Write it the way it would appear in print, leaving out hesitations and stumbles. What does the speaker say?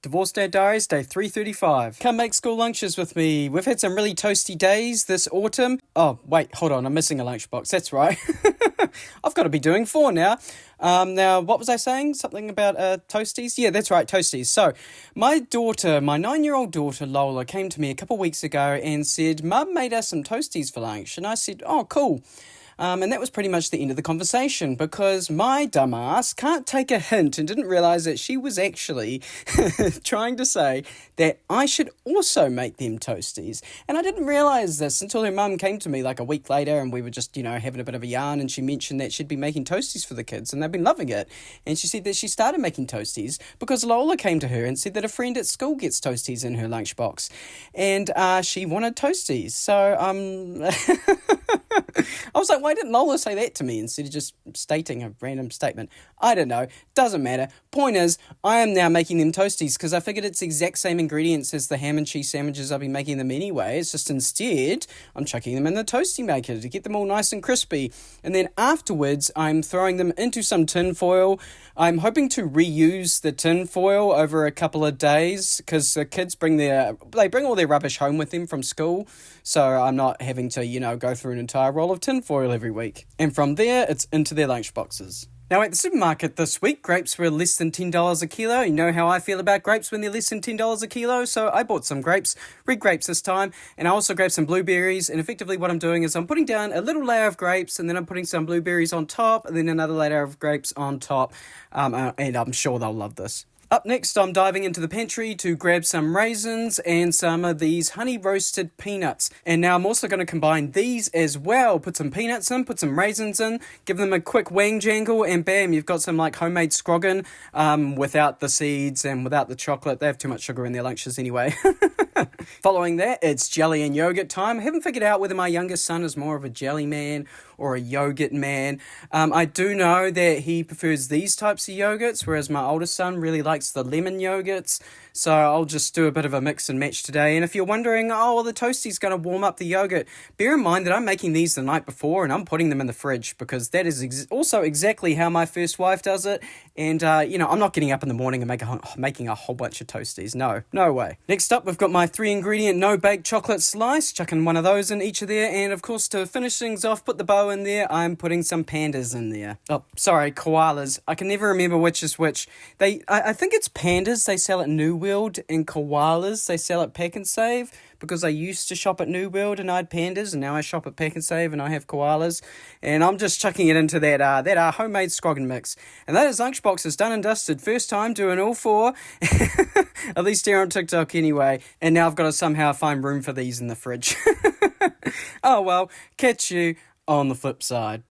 Divorce Dad Diaries, day 335. Come make school lunches with me. We've had some really toasty days this autumn. Oh, wait, hold on, I'm missing a lunchbox. That's right. I've got to be doing 4 now. Now, what was I saying? Something about toasties? Yeah, that's right, toasties. So, my 9-year-old daughter, Lola, came to me a couple weeks ago and said, Mum made us some toasties for lunch. And I said, oh, cool. And that was pretty much the end of the conversation because my dumbass can't take a hint and didn't realise that she was actually trying to say that I should also make them toasties. And I didn't realise this until her mum came to me like a week later and we were just, having a bit of a yarn, and she mentioned that she'd be making toasties for the kids and they've been loving it. And she said that she started making toasties because Lola came to her and said that a friend at school gets toasties in her lunchbox. And she wanted toasties. So, I was like, why didn't Lola say that to me instead of just stating a random statement? I don't know. Doesn't matter. Point is, I am now making them toasties because I figured it's the exact same ingredients as the ham and cheese sandwiches I'll be making them anyway. It's just instead, I'm chucking them in the toasty maker to get them all nice and crispy. And then afterwards, I'm throwing them into some tin foil. I'm hoping to reuse the tin foil over a couple of days because the kids bring all their rubbish home with them from school. So I'm not having to, go through an entire roll of tin foil every week. And from there, it's into their lunch boxes. Now, at the supermarket this week, grapes were less than $10 a kilo. You know how I feel about grapes when they're less than $10 a kilo, so I bought some grapes, red grapes this time, and I also grabbed some blueberries, and effectively what I'm doing is I'm putting down a little layer of grapes, and then I'm putting some blueberries on top, and then another layer of grapes on top, and I'm sure they'll love this. Up next, I'm diving into the pantry to grab some raisins and some of these honey roasted peanuts. And now I'm also going to combine these as well. Put some peanuts in, put some raisins in, give them a quick wang jangle, and bam, you've got some homemade scroggin without the seeds and without the chocolate. They have too much sugar in their lunches anyway. Following that, it's jelly and yogurt time. I haven't figured out whether my youngest son is more of a jelly man or a yogurt man. I do know that he prefers these types of yogurts, whereas my oldest son really likes the lemon yogurts. So I'll just do a bit of a mix and match today. And if you're wondering, the toastie's going to warm up the yogurt, bear in mind that I'm making these the night before and I'm putting them in the fridge because that is also exactly how my first wife does it. And, I'm not getting up in the morning and making a whole bunch of toasties. No way. Next up, we've got my 3-ingredient no-bake chocolate slice, chucking one of those in each of there. And, of course, to finish things off, put the bow in there, I'm putting some pandas in there. Oh, sorry, koalas. I can never remember which is which. I think it's pandas. They sell at New World, and koalas, they sell at Pack and Save, because I used to shop at New World and I had pandas, and now I shop at Pack and Save and I have koalas. And I'm just chucking it into that homemade scroggin mix. And that is lunchboxes done and dusted. First time doing all 4, at least here on TikTok anyway. And now I've got to somehow find room for these in the fridge. Oh well, catch you on the flip side.